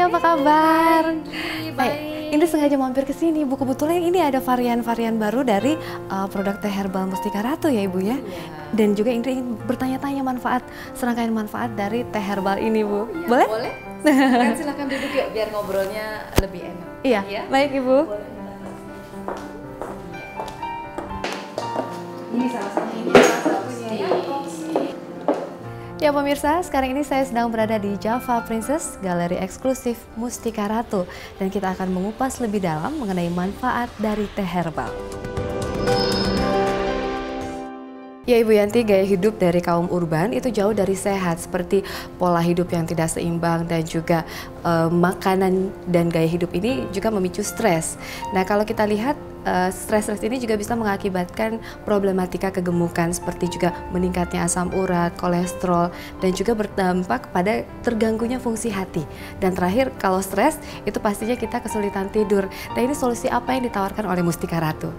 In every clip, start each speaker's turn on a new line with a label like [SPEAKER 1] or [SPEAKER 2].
[SPEAKER 1] apa kabar?
[SPEAKER 2] Baik.
[SPEAKER 1] Ini sengaja mampir ke sini, Bu. Kebetulan ini ada varian-varian baru dari produk teh herbal Mustika Ratu ya, Ibu ya. Dan juga Indri ingin bertanya-tanya serangkaian manfaat dari teh herbal ini, Bu. Boleh?
[SPEAKER 2] Boleh. Silakan duduk yuk biar ngobrolnya lebih enak.
[SPEAKER 1] Iya, baik Ibu.
[SPEAKER 2] Ini salah satunya.
[SPEAKER 1] Ya pemirsa, sekarang ini saya sedang berada di Java Princess, galeri eksklusif Mustika Ratu. Dan kita akan mengupas lebih dalam mengenai manfaat dari teh herbal. Ya Ibu Yanti, gaya hidup dari kaum urban itu jauh dari sehat, seperti pola hidup yang tidak seimbang dan juga makanan dan gaya hidup ini juga memicu stres. Nah kalau kita lihat stres ini juga bisa mengakibatkan problematika kegemukan seperti juga meningkatnya asam urat, kolesterol, dan juga berdampak pada terganggunya fungsi hati. Dan terakhir kalau stres itu pastinya kita kesulitan tidur. Dan ini solusi apa yang ditawarkan oleh Mustika Ratu?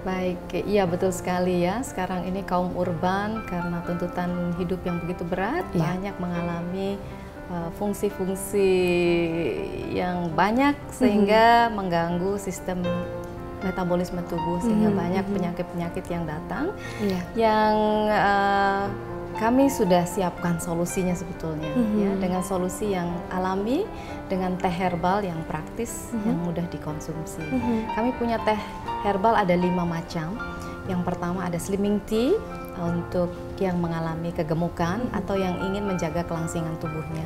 [SPEAKER 2] Baik, iya betul sekali ya. Sekarang ini kaum urban karena tuntutan hidup yang begitu berat, banyak mengalami fungsi-fungsi yang banyak sehingga mengganggu sistem metabolisme tubuh, sehingga banyak penyakit-penyakit yang datang yang kami sudah siapkan solusinya sebetulnya ya, dengan solusi yang alami, dengan teh herbal yang praktis yang mudah dikonsumsi. Kami punya teh herbal ada 5 macam. Yang pertama ada slimming tea untuk yang mengalami kegemukan atau yang ingin menjaga kelangsingan tubuhnya.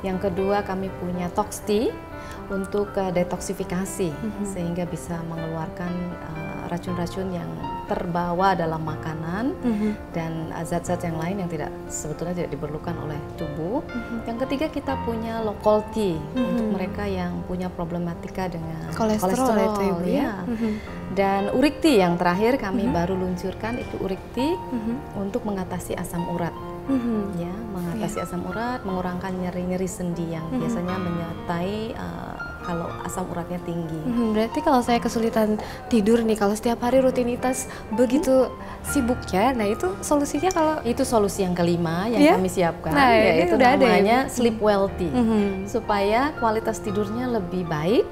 [SPEAKER 2] Yang kedua kami punya tox tea untuk detoksifikasi sehingga bisa mengeluarkan racun-racun yang terbawa dalam makanan dan zat-zat yang lain yang sebetulnya tidak diperlukan oleh tubuh. Yang ketiga kita punya local tea untuk mereka yang punya problematika dengan kolesterol
[SPEAKER 1] itu Ibu ya.
[SPEAKER 2] Dan uric tea yang terakhir kami baru luncurkan itu uric tea untuk mengatasi asam urat. Ya, mengatasi asam urat, mengurangkan nyeri-nyeri sendi yang biasanya menyertai kalau asam uratnya tinggi.
[SPEAKER 1] Berarti kalau saya kesulitan tidur nih, kalau setiap hari rutinitas begitu sibuknya, nah itu solusinya kalau
[SPEAKER 2] itu solusi yang kelima yang kami siapkan,
[SPEAKER 1] nah,
[SPEAKER 2] yaitu
[SPEAKER 1] udah
[SPEAKER 2] namanya sleep well tea, supaya kualitas tidurnya lebih baik,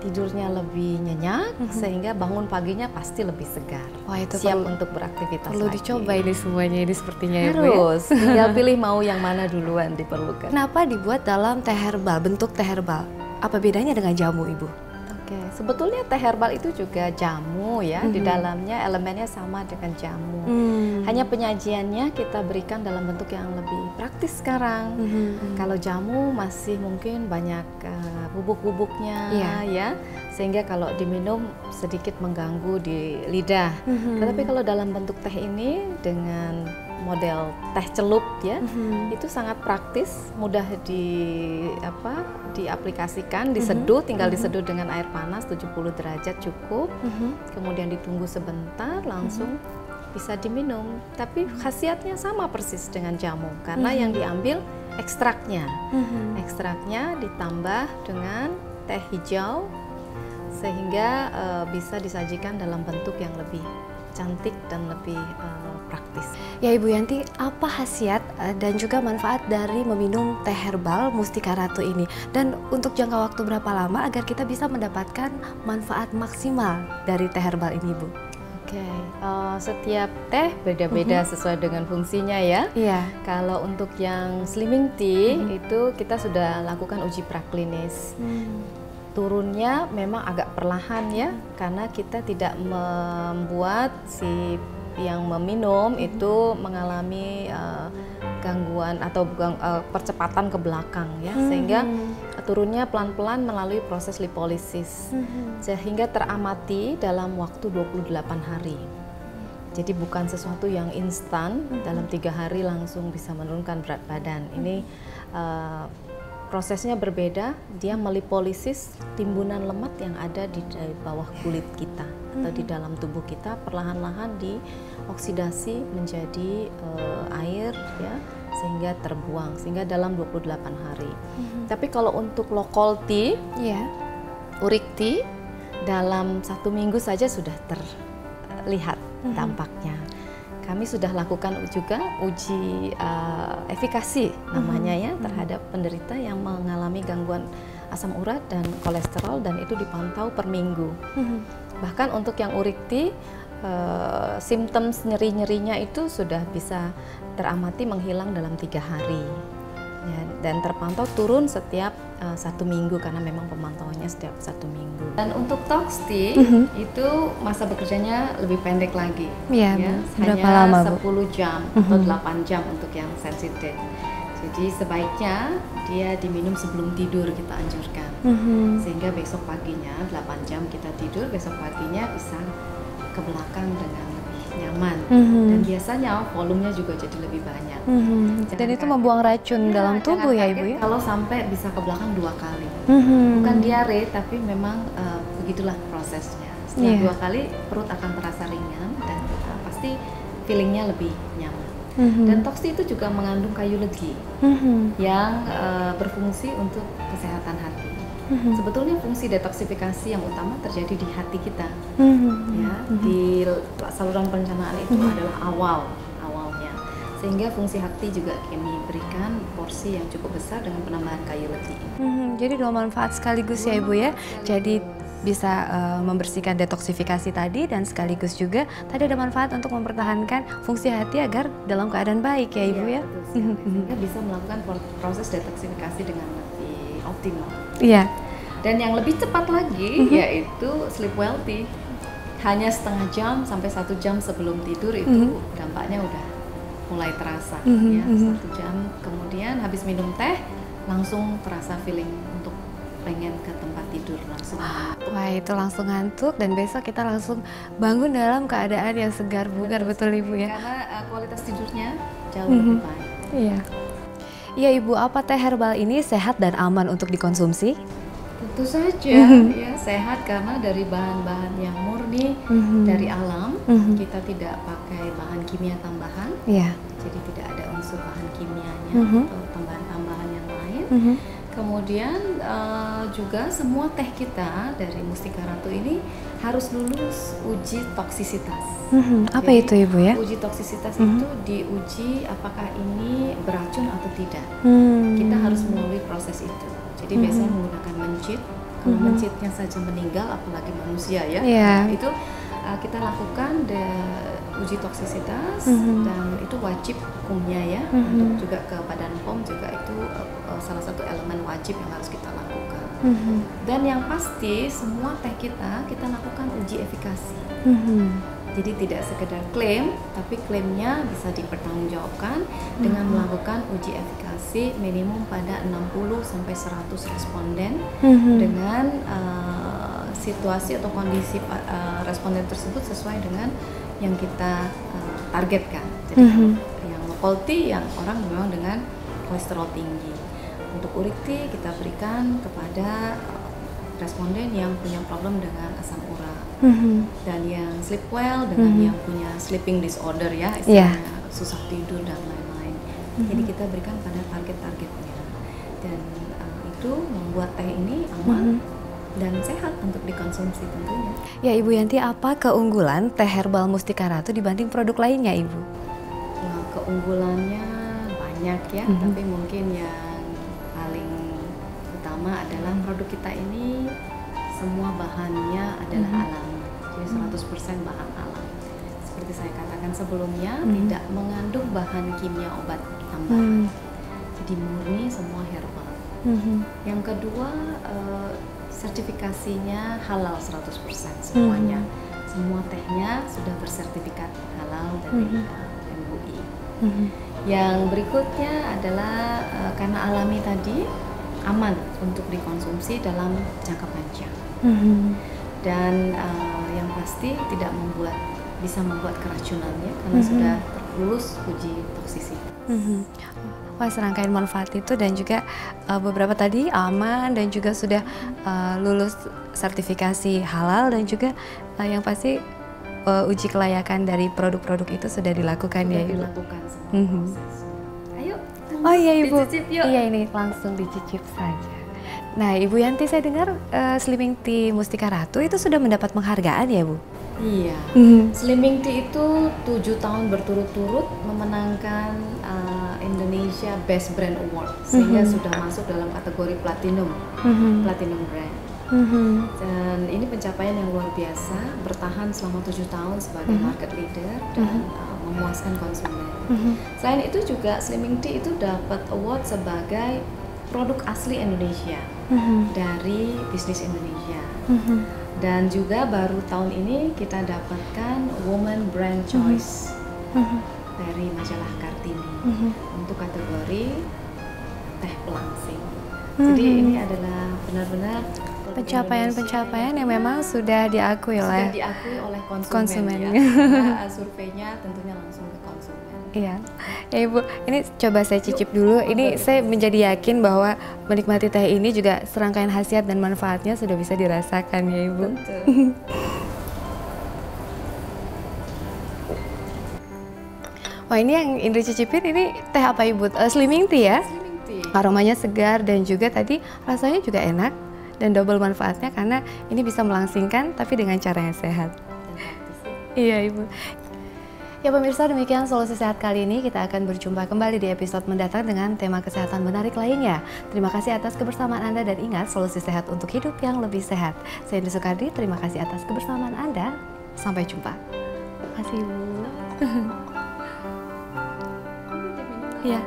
[SPEAKER 2] tidurnya lebih nyenyak, sehingga bangun paginya pasti lebih segar.
[SPEAKER 1] Wah, itu
[SPEAKER 2] siap untuk beraktivitas
[SPEAKER 1] perlu
[SPEAKER 2] lagi.
[SPEAKER 1] Dicoba ini semuanya, ini sepertinya ya Bu ya.
[SPEAKER 2] Harus, tinggal pilih mau yang mana duluan diperlukan.
[SPEAKER 1] Kenapa dibuat dalam teh herbal, bentuk teh herbal? Apa bedanya dengan jamu Ibu?
[SPEAKER 2] Oke, sebetulnya teh herbal itu juga jamu ya, di dalamnya elemennya sama dengan jamu. Hanya penyajiannya kita berikan dalam bentuk yang lebih praktis sekarang. Kalau jamu masih mungkin banyak bubuk-bubuknya ya, sehingga kalau diminum sedikit mengganggu di lidah. Tetapi kalau dalam bentuk teh ini dengan model teh celup ya, itu sangat praktis, mudah diaplikasikan, diseduh, tinggal diseduh dengan air panas 70 derajat cukup, kemudian ditunggu sebentar langsung bisa diminum. Tapi khasiatnya sama persis dengan jamu karena yang diambil ekstraknya, ekstraknya ditambah dengan teh hijau sehingga bisa disajikan dalam bentuk yang lebih cantik dan lebih praktis.
[SPEAKER 1] Ya Ibu Yanti, apa khasiat dan juga manfaat dari meminum teh herbal Mustika Ratu ini? Dan untuk jangka waktu berapa lama agar kita bisa mendapatkan manfaat maksimal dari teh herbal ini Bu?
[SPEAKER 2] Oke, setiap teh beda-beda sesuai dengan fungsinya ya. Kalau untuk yang slimming tea itu kita sudah lakukan uji praklinis. Turunnya memang agak perlahan ya, karena kita tidak membuat si yang meminum itu mengalami gangguan atau percepatan ke belakang ya, sehingga turunnya pelan-pelan melalui proses lipolisis sehingga teramati dalam waktu 28 hari. Jadi bukan sesuatu yang instan, dalam 3 hari langsung bisa menurunkan berat badan. Ini prosesnya berbeda, dia melipolisis timbunan lemak yang ada di bawah kulit kita atau di dalam tubuh kita, perlahan-lahan dioksidasi menjadi air ya, sehingga terbuang, sehingga dalam 28 hari. Tapi kalau untuk local tea, uric tea, dalam 1 minggu saja sudah terlihat dampaknya. kami sudah lakukan juga uji efikasi namanya ya terhadap penderita yang mengalami gangguan asam urat dan kolesterol, dan itu dipantau per minggu. Bahkan untuk yang urikti, simptom nyeri-nyerinya itu sudah bisa teramati menghilang dalam 3 hari. Ya, dan terpantau turun setiap 1 minggu karena memang pemantauannya setiap 1 minggu. Dan untuk Toxti itu masa bekerjanya lebih pendek lagi.
[SPEAKER 1] Ya, berapa
[SPEAKER 2] hanya
[SPEAKER 1] lama,
[SPEAKER 2] 10 jam atau 8 jam untuk yang sensitif. Jadi sebaiknya dia diminum sebelum tidur, kita anjurkan. Sehingga besok paginya 8 jam kita tidur, besok paginya bisa ke belakang dengan lebih nyaman. Dan biasanya volumenya juga jadi lebih banyak.
[SPEAKER 1] Dan itu membuang racun dalam tubuh ya Ibu ya?
[SPEAKER 2] Kalau sampai bisa ke belakang 2 kali. Bukan diare, tapi memang begitulah prosesnya. Setelah 2 kali perut akan terasa ringan dan pasti feelingnya lebih nyaman. Dan Toxti itu juga mengandung kayu legi yang berfungsi untuk kesehatan hati. Sebetulnya fungsi detoksifikasi yang utama terjadi di hati kita, ya, di saluran pencernaan itu adalah awalnya, sehingga fungsi hati juga kami berikan porsi yang cukup besar dengan penambahan kayu legi.
[SPEAKER 1] Jadi 2 manfaat sekaligus ya Ibu ya. Jadi bisa membersihkan detoksifikasi tadi, dan sekaligus juga tadi ada manfaat untuk mempertahankan fungsi hati agar dalam keadaan baik ya Ibu ya.
[SPEAKER 2] Sehingga bisa melakukan proses detoksifikasi dengan lebih optimal.
[SPEAKER 1] Iya.
[SPEAKER 2] Dan yang lebih cepat lagi yaitu sleep wealthy. Hanya setengah jam sampai 1 jam sebelum tidur itu dampaknya udah mulai terasa. Ya, 1 jam kemudian habis minum teh langsung terasa feeling untuk pengen ke tempat tidur langsung.
[SPEAKER 1] Wah, itu langsung ngantuk dan besok kita langsung bangun dalam keadaan yang segar bugar. Betul Ibu ya?
[SPEAKER 2] Karena kualitas tidurnya jauh lebih baik.
[SPEAKER 1] Iya. Iya Ibu, apa teh herbal ini sehat dan aman untuk dikonsumsi?
[SPEAKER 2] Tentu saja ya, sehat karena dari bahan-bahan yang murni dari alam. Kita tidak pakai bahan kimia tambahan.
[SPEAKER 1] Iya.
[SPEAKER 2] Jadi tidak ada unsur bahan kimianya atau tambahan-tambahan yang lain. Kemudian juga semua teh kita dari Mustika Ratu ini harus lulus uji toksisitas.
[SPEAKER 1] Apa itu Ibu ya?
[SPEAKER 2] Uji toksisitas itu diuji apakah ini beracun atau tidak. Kita harus melalui proses itu. Jadi biasanya menggunakan mencit. Kalau mencitnya saja meninggal, apalagi manusia ya. Nah, itu kita lakukan uji toksisitas dan itu wajib hukumnya ya. Untuk juga ke Badan POM juga itu salah satu elemen wajib yang harus kita lakukan. Dan yang pasti semua teh kita lakukan uji efikasi. Jadi tidak sekedar klaim, tapi klaimnya bisa dipertanggungjawabkan dengan melakukan uji efikasi minimum pada 60 sampai 100 responden dengan situasi atau kondisi responden tersebut sesuai dengan yang kita targetkan. Jadi yang low yang orang memang dengan kolesterol tinggi. Untuk urikti kita berikan kepada responden yang punya problem dengan asam urat. Dan yang sleep well dengan yang punya sleeping disorder ya, istilahnya susah tidur dan lain-lain. Jadi kita berikan pada target-targetnya. Dan itu membuat teh ini aman dan sehat untuk dikonsumsi tentunya.
[SPEAKER 1] Ya Ibu Yanti, apa keunggulan teh herbal Mustika Ratu dibanding produk lainnya Ibu?
[SPEAKER 2] Nah, keunggulannya banyak ya, tapi mungkin yang paling utama adalah produk kita ini semua bahannya adalah alami, jadi 100% bahan alam. Seperti saya katakan sebelumnya, tidak mengandung bahan kimia obat tambahan. Jadi murni semua herbal. Yang kedua, sertifikasinya halal 100% semuanya. Semua tehnya sudah bersertifikat halal dari MUI. Yang berikutnya adalah karena alami tadi, aman untuk dikonsumsi dalam jangka panjang. Dan yang pasti tidak bisa membuat keracunan ya, karena sudah lulus uji toksisitas.
[SPEAKER 1] Wah, serangkaian manfaat itu dan juga beberapa tadi aman dan juga sudah lulus sertifikasi halal, dan juga yang pasti uji kelayakan dari produk-produk itu sudah dilakukan ya Ibu.
[SPEAKER 2] Dilakukan semua proses. Ayo.
[SPEAKER 1] Oh iya Ibu.
[SPEAKER 2] Dicicip yuk.
[SPEAKER 1] Iya, ini langsung dicicip saja. Nah, Ibu Yanti, saya dengar Slimming Tea Mustika Ratu itu sudah mendapat penghargaan ya, Bu?
[SPEAKER 2] Iya, Slimming Tea itu 7 tahun berturut-turut memenangkan Indonesia Best Brand Award, sehingga sudah masuk dalam kategori Platinum, Platinum Brand. Dan ini pencapaian yang luar biasa, bertahan selama 7 tahun sebagai market leader dan memuaskan konsumen. Selain itu juga Slimming Tea itu dapat award sebagai produk asli Indonesia dari bisnis Indonesia. Dan juga baru tahun ini kita dapatkan Woman Brand Choice dari majalah Kartini untuk kategori teh pelangsing. Jadi ini adalah benar-benar
[SPEAKER 1] pencapaian-pencapaian yang memang sudah diakui oleh konsumen.
[SPEAKER 2] Ya. Karena surveinya tentunya langsung ke konsumen.
[SPEAKER 1] Iya, ya Ibu, ini coba saya cicip dulu. Ini saya menjadi yakin bahwa menikmati teh ini juga serangkaian khasiat dan manfaatnya sudah bisa dirasakan ya Ibu.
[SPEAKER 2] Betul.
[SPEAKER 1] Wah, ini yang Indri cicipin ini teh apa Ibu? Slimming Tea ya?
[SPEAKER 2] Slimming Tea.
[SPEAKER 1] Aromanya segar dan juga tadi rasanya juga enak dan double manfaatnya karena ini bisa melangsingkan tapi dengan cara yang sehat. Iya Ibu. Ya pemirsa, demikian Solusi Sehat kali ini. Kita akan berjumpa kembali di episode mendatang dengan tema kesehatan menarik lainnya. Terima kasih atas kebersamaan Anda dan ingat, solusi sehat untuk hidup yang lebih sehat. Saya Indri Soekardi, terima kasih atas kebersamaan Anda. Sampai jumpa. Terima kasih Ibu. Iya.